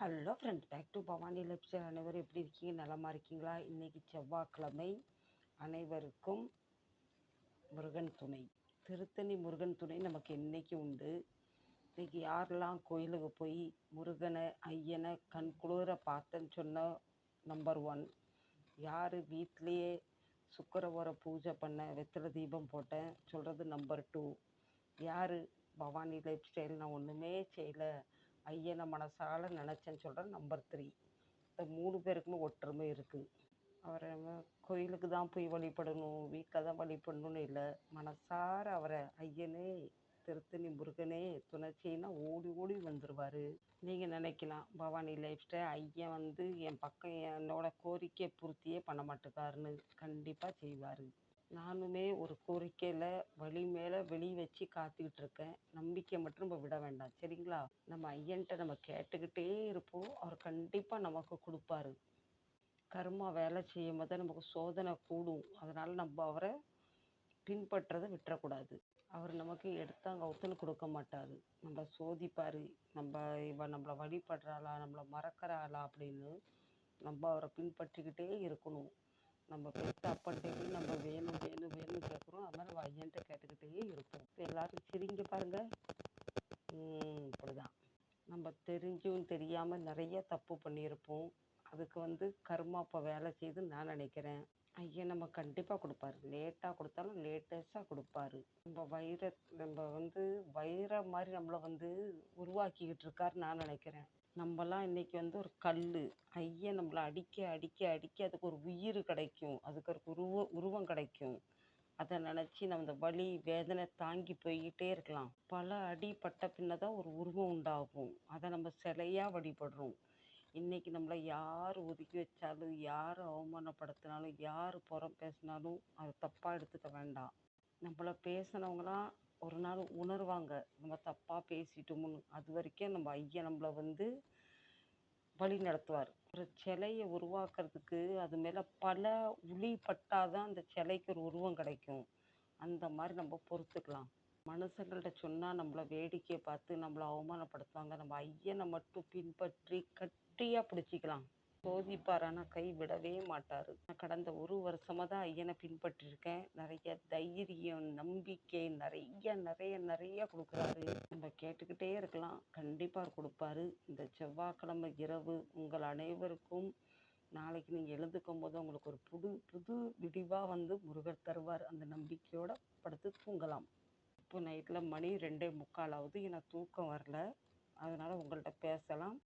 Hello friends, back to Bhavani lifestyle. அனைவரும் எப்படி இருக்கீங்க? நலமா இருக்கீங்களா? இன்னைக்கு செவ்வாய்க்கிழமை. அனைவருக்கும் முருகன் துணை. திருத்தணி முருகன் துணை நமக்கு இன்னைக்கு உண்டு. இன்னைக்கு யாரெல்லாம் கோயிலுக்கு போய் முருகனை ஐயனை கண் குளிர பார்த்தேன்னு சொன்ன நம்பர் 1. யார் வீட்லேயே சுக்கரவரை பூஜை பண்ண வெத்தலை தீபம் போட்டேன் சொல்கிறது நம்பர் 2. யார் பவானி லைஃப் ஸ்டைல் நான் ஒன்றுமே செய்யலை, ஐயனை மனசால நினச்சேன்னு சொல்கிறேன் நம்பர் 3. இந்த 3 பேருக்குமே ஒற்றுமை இருக்குது. அவரை நம்ம கோயிலுக்கு தான் போய் வழிபடணும், வீட்டில் தான் வழிபடணும்னு இல்லை. மனசார அவரை ஐயனே திருத்தணி முருகனே துணைச்சின்னா ஓடி ஓடி வந்துடுவார். நீங்கள் நினைக்கலாம் பவானி லைஃப் ஸ்டைல் ஐயன் வந்து என் பக்கம் என்னோட கோரிக்கை பூர்த்தியே பண்ண மாட்டேக்காருன்னு. கண்டிப்பாக செய்வார். நானுமே ஒரு கோரிக்கையில் வழி மேலே வெளி வச்சு காத்துக்கிட்டு இருக்கேன். நம்பிக்கை மட்டும் நம்ம விட வேண்டாம், சரிங்களா? நம்ம ஐயன்கிட்ட நம்ம கேட்டுக்கிட்டே இருப்போம், அவர் கண்டிப்பாக நமக்கு கொடுப்பாரு. கர்மா வேலை செய்யும் போது நமக்கு சோதனை கூடும். அதனால் நம்ம அவரை பின்பற்றதை விட்டுறக்கூடாது. அவர் நமக்கு எடுத்தாங்க ஒத்துன்னு கொடுக்க மாட்டார். நம்ம சோதிப்பார். நம்மளை வழிபடுறாளா, நம்மளை மறக்கிறாளா அப்படின்னு நம்ம அவரை பின்பற்றிக்கிட்டே இருக்கணும். நம்ம பெற்ற அப்பன்ட்டே போய் நம்ம வேணும் வேணும் வேணும்னு கேட்குறோம். அது மாதிரி நம்ம ஐயன்ட்ட கேட்டுக்கிட்டே இருப்போம். இப்போ எல்லாரும் சிரிங்க பாருங்கள். இப்படிதான் நம்ம தெரிஞ்சும் தெரியாமல் நிறைய தப்பு பண்ணியிருப்போம். அதுக்கு வந்து கர்மா இப்போ வேலை செய்யுதுன்னு நான் நினைக்கிறேன். ஐயன் நம்ம கண்டிப்பாக கொடுப்பாரு. லேட்டாக கொடுத்தாலும் லேட்டஸ்ட்டாக கொடுப்பாரு. நம்ம வந்து வைர மாதிரி நம்மளை வந்து உருவாக்கிக்கிட்டு இருக்காருன்னு நான் நினைக்கிறேன். நம்மலாம் இன்றைக்கி வந்து ஒரு கல். ஐயன் நம்மளை அடிக்க அடிக்க அடிக்க அதுக்கு ஒரு உயிர் கிடைக்கும், அதுக்கு ஒரு உருவம் கிடைக்கும். அதை நினச்சி நம்ம இந்த வலி வேதனை தாங்கி போய்கிட்டே இருக்கலாம். பல அடி பட்ட பின்ன தான் ஒரு உருவம் உண்டாகும். அதை நம்ம சிலையாக வழிபடுறோம். இன்றைக்கி நம்மளை யார் ஒதுக்கி வச்சாலும், யார் அவமானப்படுத்தினாலும், யார் புறம் பேசினாலும் அதை தப்பாக எடுத்துக்க வேண்டாம். நம்மளை பேசினவங்களாம் ஒரு நாள் உணர்வாங்க நம்ம தப்பாக பேசிட்டோம்னு. அது வரைக்கும் நம்ம ஐயன் நம்மளை வந்து வழி நடத்துவார். ஒரு சிலையை உருவாக்குறதுக்கு அது மேலே பல உளி பட்டாதான் அந்த சிலைக்கு ஒரு உருவம் கிடைக்கும். அந்த மாதிரி நம்ம பொறுத்துக்கலாம். மனுஷங்கள்கிட்ட சொன்னால் நம்மளை வேடிக்கையை பார்த்து நம்மளை அவமானப்படுத்துவாங்க. நம்ம ஐயனை மட்டும் பின்பற்றி கட்டியாக பிடிச்சிக்கலாம். சோதிப்பார், ஆனால் கை விடவே மாட்டார். நான் கடந்த 1 வருஷமாக தான் ஐயனை பின்பற்றிருக்கேன். நிறைய தைரியம், நம்பிக்கை நிறைய நிறைய நிறைய கொடுக்குறாரு. நம்ம கேட்டுக்கிட்டே இருக்கலாம், கண்டிப்பாக கொடுப்பாரு. இந்த செவ்வாய்க்கிழமை இரவு உங்கள் அனைவருக்கும் நாளைக்கு நீங்கள் எழுந்துக்கும் போது உங்களுக்கு ஒரு புது விடிவாக வந்து முருகர் தருவார். அந்த நம்பிக்கையோடு படுத்து தூங்கலாம். இப்போ நைட்டில் மணி 2:45 ஆகுது. எனக்கு தூக்கம் வரல, அதனால் உங்கள்கிட்ட பேசலாம்.